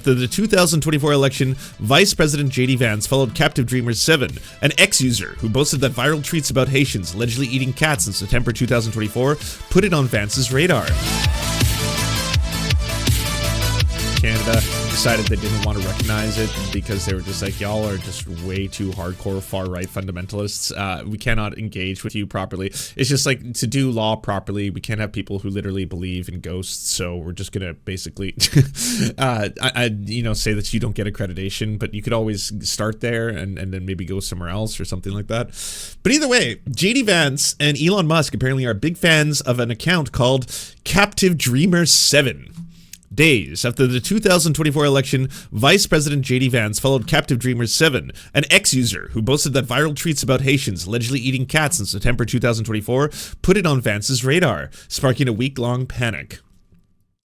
after the 2024 election, Vice President J.D. Vance followed Captive Dreamer 7, an ex-user who boasted that viral tweets about Haitians allegedly eating cats in September 2024 put it on Vance's radar. Canada decided they didn't want to recognize it because they were just like, y'all are just way too hardcore far-right fundamentalists. We cannot engage with you properly. It's just like, to do law properly, we can't have people who literally believe in ghosts, so we're just gonna basically say that you don't get accreditation, but you could always start there and then maybe go somewhere else or something like that. But either way, JD Vance and Elon Musk apparently are big fans of an account called Captive Dreamer 7. Days after the 2024 election, Vice President J.D. Vance followed Captive Dreamer 7, an ex-user who boasted that viral tweets about Haitians allegedly eating cats in September 2024 put it on Vance's radar, sparking a week-long panic.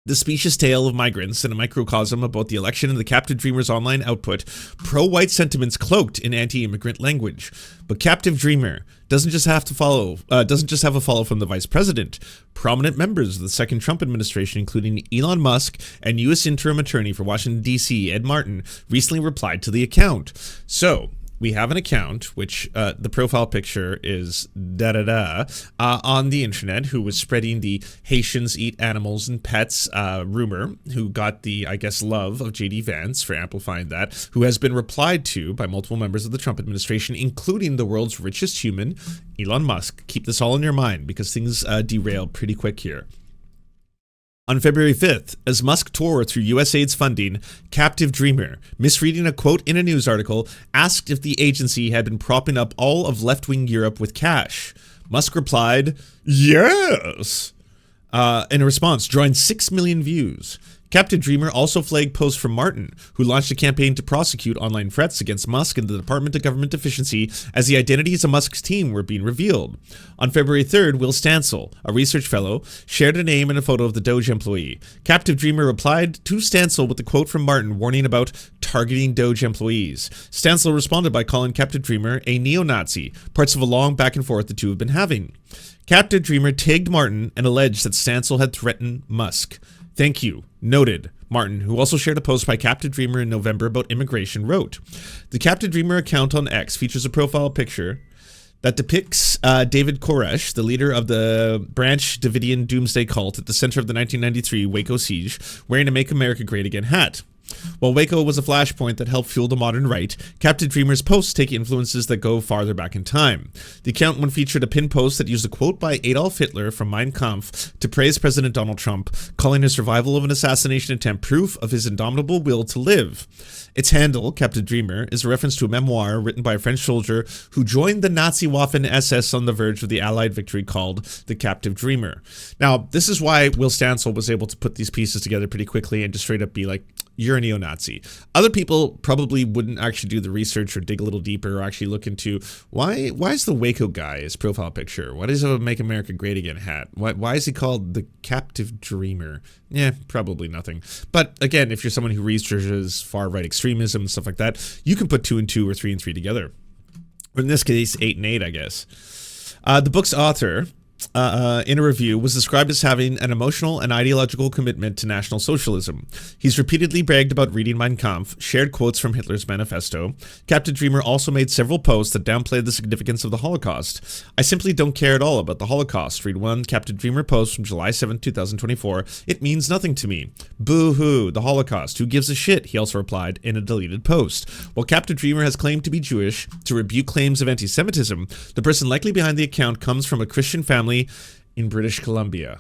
The specious tale of migrants and a microcosm about the election and the Captive Dreamer's online output, pro-white sentiments cloaked in anti-immigrant language. But Captive Dreamer doesn't just have a follow from the vice president. Prominent members of the second Trump administration, including Elon Musk and U.S. interim attorney for Washington, D.C., Ed Martin, recently replied to the account. So we have an account, which the profile picture is on the internet, who was spreading the Haitians eat animals and pets rumor, who got the, I guess, love of J.D. Vance for amplifying that, who has been replied to by multiple members of the Trump administration, including the world's richest human, Elon Musk. Keep this all in your mind because things derail pretty quick here. On February 5th, as Musk tore through USAID's funding, Captive Dreamer, misreading a quote in a news article, asked if the agency had been propping up all of left-wing Europe with cash. Musk replied, yes, in a response, drawing 6 million views. Captive Dreamer also flagged posts from Martin, who launched a campaign to prosecute online threats against Musk and the Department of Government Efficiency as the identities of Musk's team were being revealed. On February 3rd, Will Stansel, a research fellow, shared a name and a photo of the Doge employee. Captive Dreamer replied to Stansel with a quote from Martin warning about targeting Doge employees. Stansel responded by calling Captive Dreamer a neo-Nazi, parts of a long back and forth the two have been having. Captive Dreamer tagged Martin and alleged that Stansel had threatened Musk. Thank you. Noted. Martin, who also shared a post by Captive Dreamer in November about immigration, wrote, the Captive Dreamer account on X features a profile picture that depicts David Koresh, the leader of the Branch Davidian doomsday cult at the center of the 1993 Waco siege, wearing a Make America Great Again hat. While Waco was a flashpoint that helped fuel the modern right, Captive Dreamer's posts take influences that go farther back in time. The account one featured a pinned post that used a quote by Adolf Hitler from Mein Kampf to praise President Donald Trump, calling his survival of an assassination attempt proof of his indomitable will to live. Its handle, Captive Dreamer, is a reference to a memoir written by a French soldier who joined the Nazi Waffen-SS on the verge of the Allied victory called The Captive Dreamer. Now, this is why Will Stansel was able to put these pieces together pretty quickly and just straight up be like, you're a neo-Nazi. Other people probably wouldn't actually do the research or dig a little deeper or actually look into why is the Waco guy his profile picture? Why does he have a Make America Great Again hat? Why is he called the Captive Dreamer? Yeah, probably nothing. But again, if you're someone who researches far-right extremism and stuff like that, you can put 2 and 2 or 3 and 3 together. Or in this case, 8 and 8, I guess. The book's author, in a review, was described as having an emotional and ideological commitment to National Socialism. He's repeatedly bragged about reading Mein Kampf, shared quotes from Hitler's manifesto. Captain Dreamer also made several posts that downplayed the significance of the Holocaust. I simply don't care at all about the Holocaust. Read one Captain Dreamer post from July 7, 2024. It means nothing to me. Boo-hoo, the Holocaust. Who gives a shit? He also replied in a deleted post. While Captain Dreamer has claimed to be Jewish to rebuke claims of anti-Semitism, the person likely behind the account comes from a Christian family in British Columbia.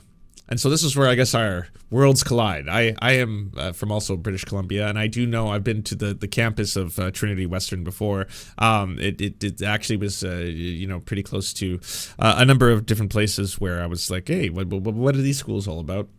And so this is where I guess our worlds collide. I am from also British Columbia, and I do know I've been to the campus of Trinity Western before. It actually was pretty close to a number of different places where I was like, hey, what are these schools all about?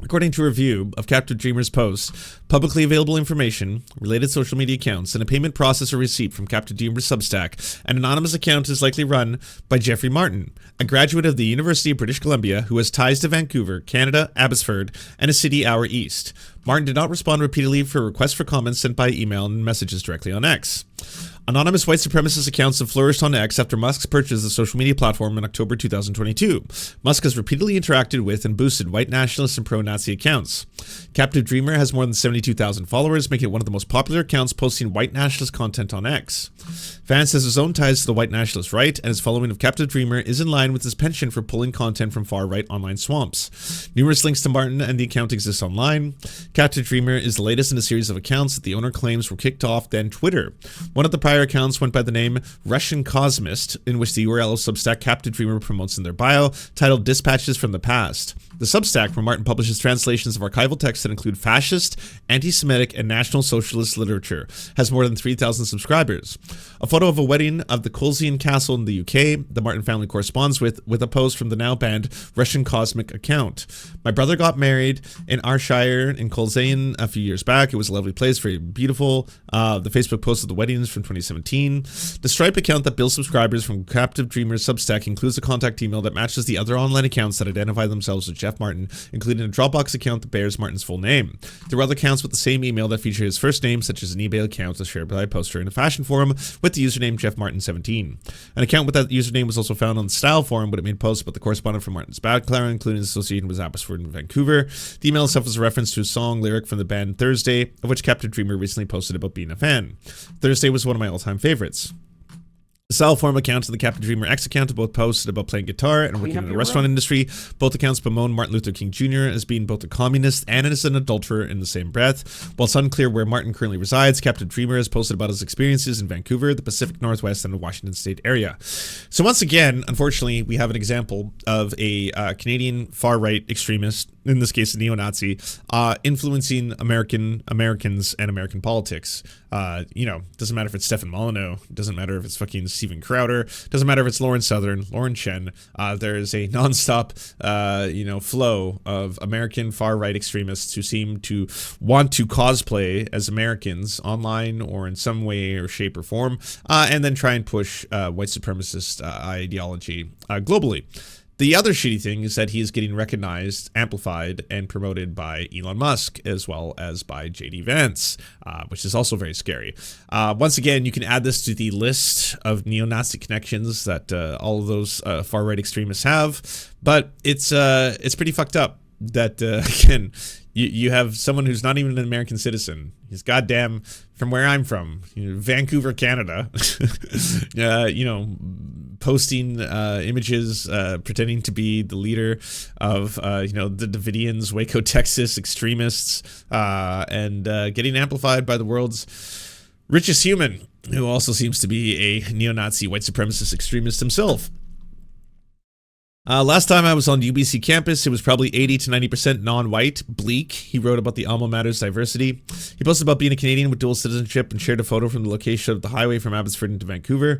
According to a review of Captive Dreamer's posts, publicly available information, related social media accounts, and a payment process or receipt from Captive Dreamer's Substack, an anonymous account is likely run by Jeffrey Martin, a graduate of the University of British Columbia who has ties to Vancouver, Canada, Abbotsford, and a city hour east. Martin did not respond repeatedly for requests for comments sent by email and messages directly on X. Anonymous white supremacist accounts have flourished on X after Musk's purchase of the social media platform in October 2022. Musk has repeatedly interacted with and boosted white nationalist and pro-Nazi accounts. Captive Dreamer has more than 72,000 followers, making it one of the most popular accounts posting white nationalist content on X. Vance has his own ties to the white nationalist right, and his following of Captive Dreamer is in line with his penchant for pulling content from far-right online swamps. Numerous links to Martin and the account exist online. Captive Dreamer is the latest in a series of accounts that the owner claims were kicked off then Twitter. One of the prior accounts went by the name Russian Cosmist, in which the URL of Substack Captive Dreamer promotes in their bio, titled Dispatches from the Past. The Substack, where Martin publishes translations of archival texts that include fascist, anti-Semitic, and National Socialist literature, has more than 3,000 subscribers. A photo of a wedding of the Colzian Castle in the UK, the Martin family corresponds with a post from the now banned Russian Cosmic account. My brother got married in Ayrshire in Colzian a few years back. It was a lovely place, very beautiful. The Facebook post of the weddings from 2017. The Stripe account that bills subscribers from Captive Dreamer's Substack includes a contact email that matches the other online accounts that identify themselves as Jeff Martin, including a Dropbox account that bears Martin's full name. There are other accounts with the same email that feature his first name, such as an eBay account that's shared by a poster in a fashion forum with the username JeffMartin17. An account with that username was also found on the Style forum, but it made posts about the correspondent from Martin's Badclara, including his association with Abbotsford in Vancouver. The email itself was a reference to a song lyric from the band Thursday, of which Captive Dreamer recently posted about being a fan. Thursday was one of my all-time favorites. The Style forum account and the Captain Dreamer X account both posted about playing guitar and working in the restaurant industry. Both accounts bemoan Martin Luther King Jr. as being both a communist and as an adulterer in the same breath. While it's unclear where Martin currently resides, Captain Dreamer has posted about his experiences in Vancouver, the Pacific Northwest, and the Washington State area. So once again, unfortunately, we have an example of a Canadian far-right extremist, in this case a neo-Nazi, influencing Americans and American politics. Doesn't matter if it's Stefan Molyneux, doesn't matter if it's fucking Steven Crowder, doesn't matter if it's Lauren Southern, Lauren Chen. There is a nonstop, flow of American far-right extremists who seem to want to cosplay as Americans online or in some way or shape or form, and then try and push white supremacist ideology globally. The other shitty thing is that he is getting recognized, amplified, and promoted by Elon Musk, as well as by JD Vance, which is also very scary. Once again, you can add this to the list of neo-Nazi connections that all of those far-right extremists have, but it's pretty fucked up that, again, you have someone who's not even an American citizen. He's goddamn from where I'm from, Vancouver, Canada, posting images, pretending to be the leader of, the Davidians, Waco, Texas extremists, and getting amplified by the world's richest human, who also seems to be a neo-Nazi white supremacist extremist himself. Last time I was on UBC campus, it was probably 80 to 90% non-white, bleak. He wrote about the alma mater's diversity. He posted about being a Canadian with dual citizenship and shared a photo from the location of the highway from Abbotsford into Vancouver.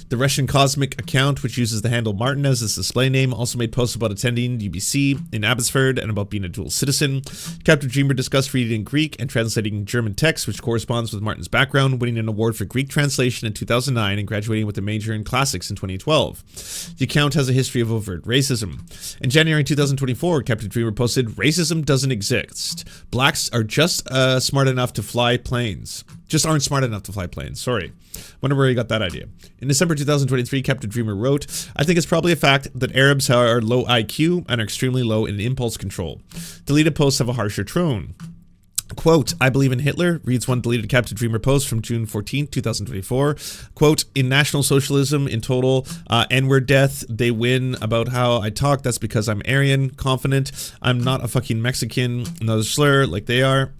The Russian Cosmic account, which uses the handle Martin as his display name, also made posts about attending UBC in Abbotsford and about being a dual citizen. Captain Dreamer discussed reading Greek and translating German text, which corresponds with Martin's background, winning an award for Greek translation in 2009 and graduating with a major in classics in 2012. The account has a history of overt racism. In January 2024, Captain Dreamer posted, "Racism doesn't exist. Blacks are just smart enough to fly planes. Just aren't smart enough to fly planes." Sorry. Wonder where he got that idea. In December 2023, Captain Dreamer wrote, "I think it's probably a fact that Arabs are low IQ and are extremely low in impulse control. Deleted posts have a harsher tone." Quote, "I believe in Hitler," reads one deleted Captain Dreamer post from June 14, 2024. Quote, "In National Socialism, in total, N-word death, they win about how I talk. That's because I'm Aryan, confident. I'm not a fucking Mexican, another slur like they are."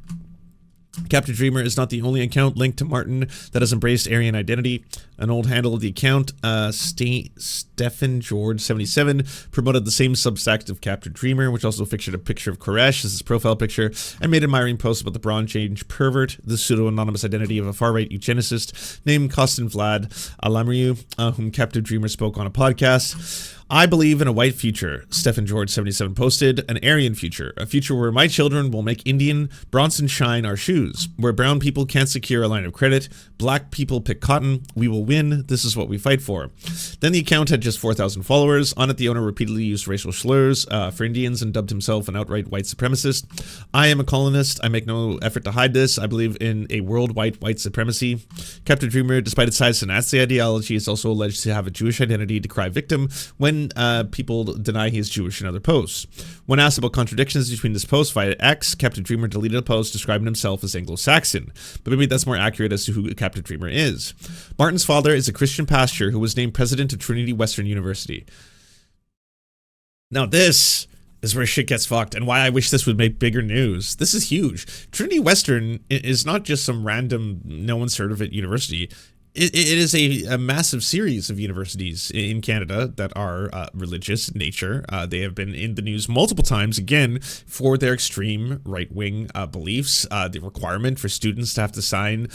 Captain Dreamer is not the only account linked to Martin that has embraced Aryan identity. An old handle of the account, Stephen George 77, promoted the same Substack of Captain Dreamer, which also featured a picture of Koresh as his profile picture, and made admiring posts about the Bronze Age pervert, the pseudo-anonymous identity of a far-right eugenicist named Kostin Vlad Alamriu, whom Captain Dreamer spoke on a podcast. "I believe in a white future," Stephen George 77 posted, "an Aryan future, a future where my children will make Indian Bronson shine our shoes, where brown people can't secure a line of credit, black people pick cotton, we will win, this is what we fight for." Then the account had just 4,000 followers. On it, the owner repeatedly used racial slurs for Indians and dubbed himself an outright white supremacist. "I am a colonist, I make no effort to hide this, I believe in a worldwide white supremacy." Captain Dreamer, despite its ties to Nazi ideology, is also alleged to have a Jewish identity, to cry victim when then people deny he is Jewish in other posts. When asked about contradictions between this post via X, Captain Dreamer deleted a post describing himself as Anglo-Saxon, but maybe that's more accurate as to who Captain Dreamer is. Martin's father is a Christian pastor who was named president of Trinity Western University. Now this is where shit gets fucked, and why I wish this would make bigger news. This is huge. Trinity Western is not just some random, no one's heard of it university. It is a massive series of universities in Canada that are religious in nature. They have been in the news multiple times, again, for their extreme right-wing beliefs. The requirement for students to have to sign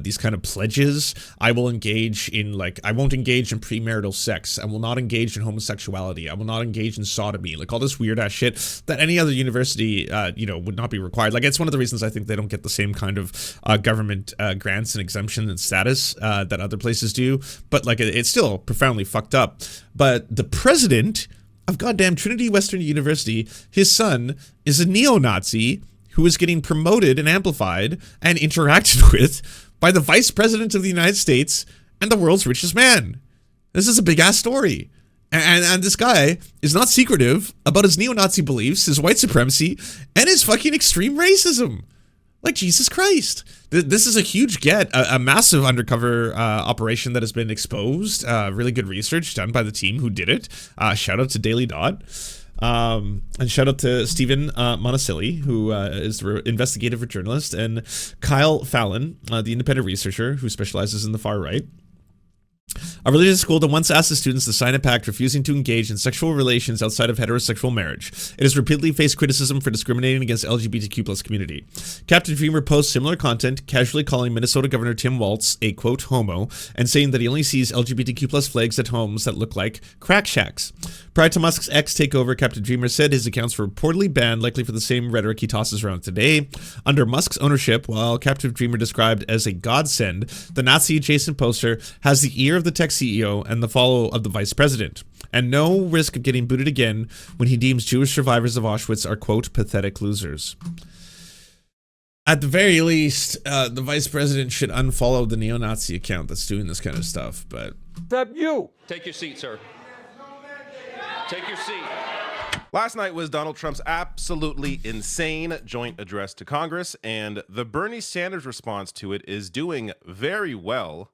these kind of pledges. I won't engage in premarital sex. I will not engage in homosexuality. I will not engage in sodomy. Like all this weird-ass shit that any other university, would not be required. Like it's one of the reasons I think they don't get the same kind of government grants and exemption and status that other places do, but like it's still profoundly fucked up. But the president of goddamn Trinity Western University, his son is a neo-Nazi who is getting promoted and amplified and interacted with by the vice president of the United States and the world's richest man. This is a big ass story. And this guy is not secretive about his neo-Nazi beliefs, his white supremacy, and his fucking extreme racism. Like, Jesus Christ. This is a huge get, a massive undercover operation that has been exposed. Really good research done by the team who did it. Shout out to Daily Dot. And shout out to Stephen Monticelli, who is the investigative journalist, and Kyle Fallon, the independent researcher who specializes in the far right. A religious school that once asked the students to sign a pact refusing to engage in sexual relations outside of heterosexual marriage. It has repeatedly faced criticism for discriminating against LGBTQ+ community. Captain Dreamer posts similar content, casually calling Minnesota Governor Tim Walz a, quote, homo, and saying that he only sees LGBTQ+ flags at homes that look like crack shacks. Prior to Musk's X takeover, Captain Dreamer said his accounts were reportedly banned, likely for the same rhetoric he tosses around today. Under Musk's ownership, while Captain Dreamer described as a godsend, the Nazi-adjacent poster has the ear of the tech CEO and the follow of the vice president, and no risk of getting booted again when he deems Jewish survivors of Auschwitz are, quote, pathetic losers. At the very least, the vice president should unfollow the neo-Nazi account that's doing this kind of stuff, but... Except you! Take your seat, sir. Take your seat. Last night was Donald Trump's absolutely insane joint address to Congress, and the Bernie Sanders response to it is doing very well.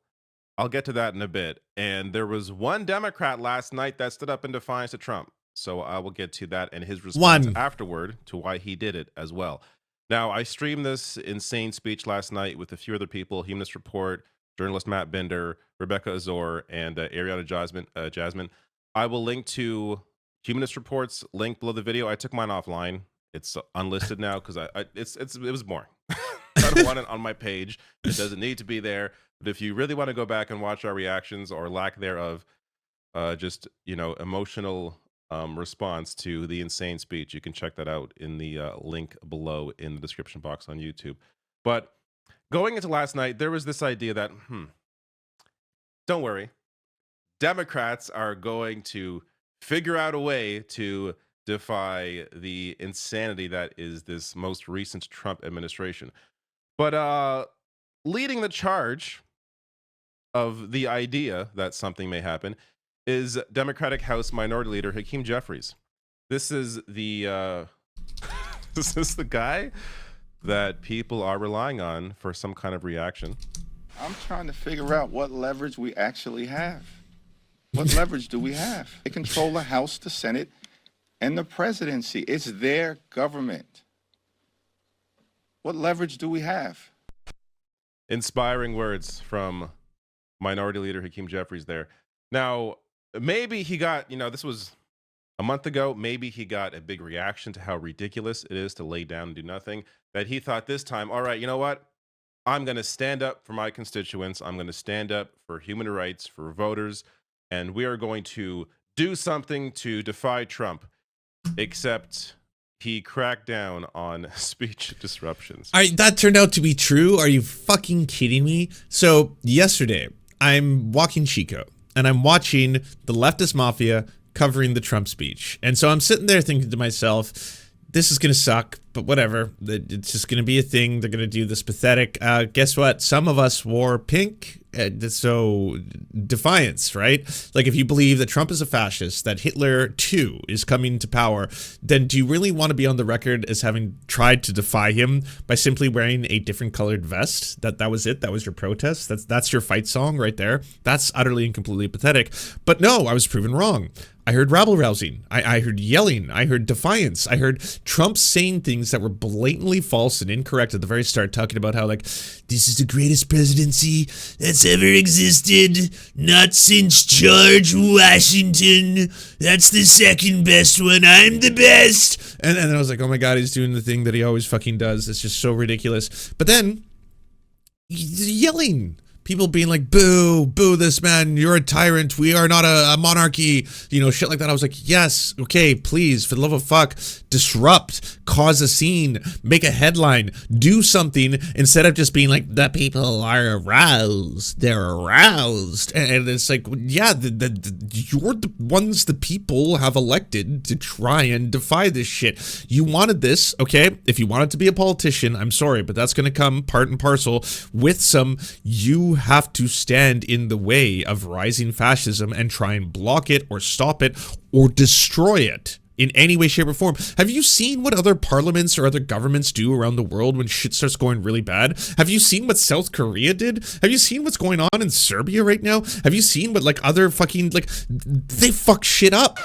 I'll get to that in a bit. And there was one Democrat last night that stood up in defiance to Trump. So I will get to that and his response afterward to why he did it as well. Now, I streamed this insane speech last night with a few other people, Humanist Report, journalist Matt Bender, Rebecca Azor, and Ariana Jasmine. I will link to Humanist Report's link below the video. I took mine offline. It's unlisted now because it was boring. I don't want it on my page. It doesn't need to be there. But if you really want to go back and watch our reactions or lack thereof, just, emotional response to the insane speech, you can check that out in the link below in the description box on YouTube. But going into last night, there was this idea that, don't worry, Democrats are going to figure out a way to defy the insanity that is this most recent Trump administration. But leading the charge of the idea that something may happen is Democratic House Minority Leader Hakeem Jeffries. This is the guy that people are relying on for some kind of reaction. I'm trying to figure out what leverage we actually have. What leverage do we have? They control the House, the Senate, and the presidency. It's their government. What leverage do we have? Inspiring words from Minority Leader Hakeem Jeffries there. Now, maybe he got, this was a month ago, maybe he got a big reaction to how ridiculous it is to lay down and do nothing, that he thought this time, all right, you know what? I'm going to stand up for my constituents. I'm going to stand up for human rights, for voters, and we are going to do something to defy Trump, except he cracked down on speech disruptions. That turned out to be true? Are you fucking kidding me? So yesterday, I'm walking Chico, and I'm watching the leftist mafia covering the Trump speech. And so I'm sitting there thinking to myself, this is going to suck. but whatever. It's just going to be a thing. They're going to do this pathetic. Guess what? Some of us wore pink. So defiance, right? Like if you believe that Trump is a fascist, that Hitler too is coming to power, then do you really want to be on the record as having tried to defy him by simply wearing a different colored vest? That was it? That was your protest? That's your fight song right there? That's utterly and completely pathetic. But no, I was proven wrong. I heard rabble-rousing. I heard yelling. I heard defiance. I heard Trump saying things that were blatantly false and incorrect at the very start, talking about how, like, this is the greatest presidency that's ever existed. Not since George Washington. That's the second best one. I'm the best. And then I was like, oh my God, he's doing the thing that he always fucking does. It's just so ridiculous. But then, yelling. People being like, boo, boo this man, you're a tyrant, we are not a monarchy, you know, shit like that. I was like, yes, okay, please, for the love of fuck, disrupt, cause a scene, make a headline, do something, instead of just being like, the people are aroused, they're aroused. And it's like, yeah, you're the ones the people have elected to try and defy this shit. You wanted this, okay? If you wanted to be a politician, I'm sorry, but that's going to come part and parcel with some, you have to stand in the way of rising fascism and try and block it or stop it or destroy it in any way, shape, or form. Have you seen what other parliaments or other governments do around the world when shit starts going really bad? Have you seen what South Korea did? Have you seen what's going on in Serbia right now? Have you seen what, like, other fucking, like, they fuck shit up?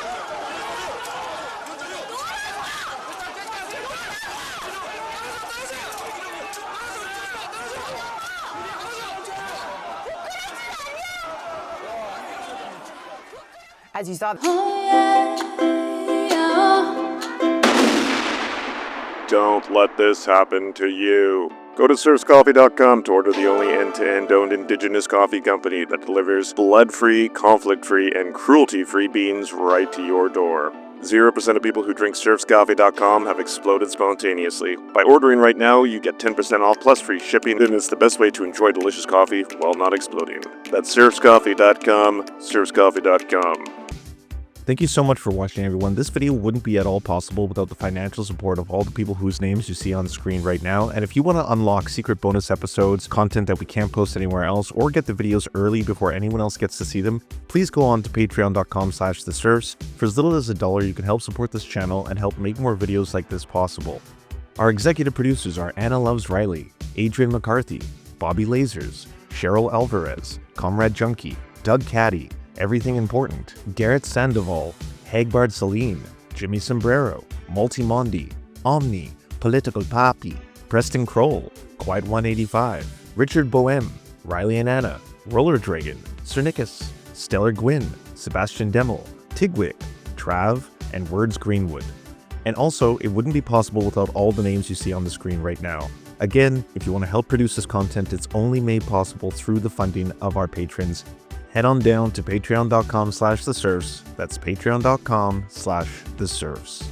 As you saw. Don't let this happen to you. Go to serfscoffee.com to order the only end-to-end owned indigenous coffee company that delivers blood-free, conflict-free, and cruelty-free beans right to your door. 0% of people who drink serfscoffee.com have exploded spontaneously. By ordering right now, you get 10% off plus free shipping, and it's the best way to enjoy delicious coffee while not exploding. That's serfscoffee.com, serfscoffee.com. Thank you so much for watching, everyone. This video wouldn't be at all possible without the financial support of all the people whose names you see on the screen right now. And if you want to unlock secret bonus episodes, content that we can't post anywhere else, or get the videos early before anyone else gets to see them, please go on to patreon.com/theserfs. For as little as $1, you can help support this channel and help make more videos like this possible. Our executive producers are Anna Loves Riley, Adrian McCarthy, Bobby Lasers, Cheryl Alvarez, Comrade Junkie, Doug Caddy, Everything Important, Garrett Sandoval, Hagbard Celine, Jimmy Sombrero, Multimondi, Omni, Political Papi, Preston Kroll, Quiet 185, Richard Boehm, Riley and Anna, Roller Dragon, Cernicus, Stellar Gwyn, Sebastian Demel, Tigwig, Trav, and Words Greenwood. And also, it wouldn't be possible without all the names you see on the screen right now. Again, if you want to help produce this content, it's only made possible through the funding of our patrons. Head on down to patreon.com/theserfs. That's patreon.com/theserfs.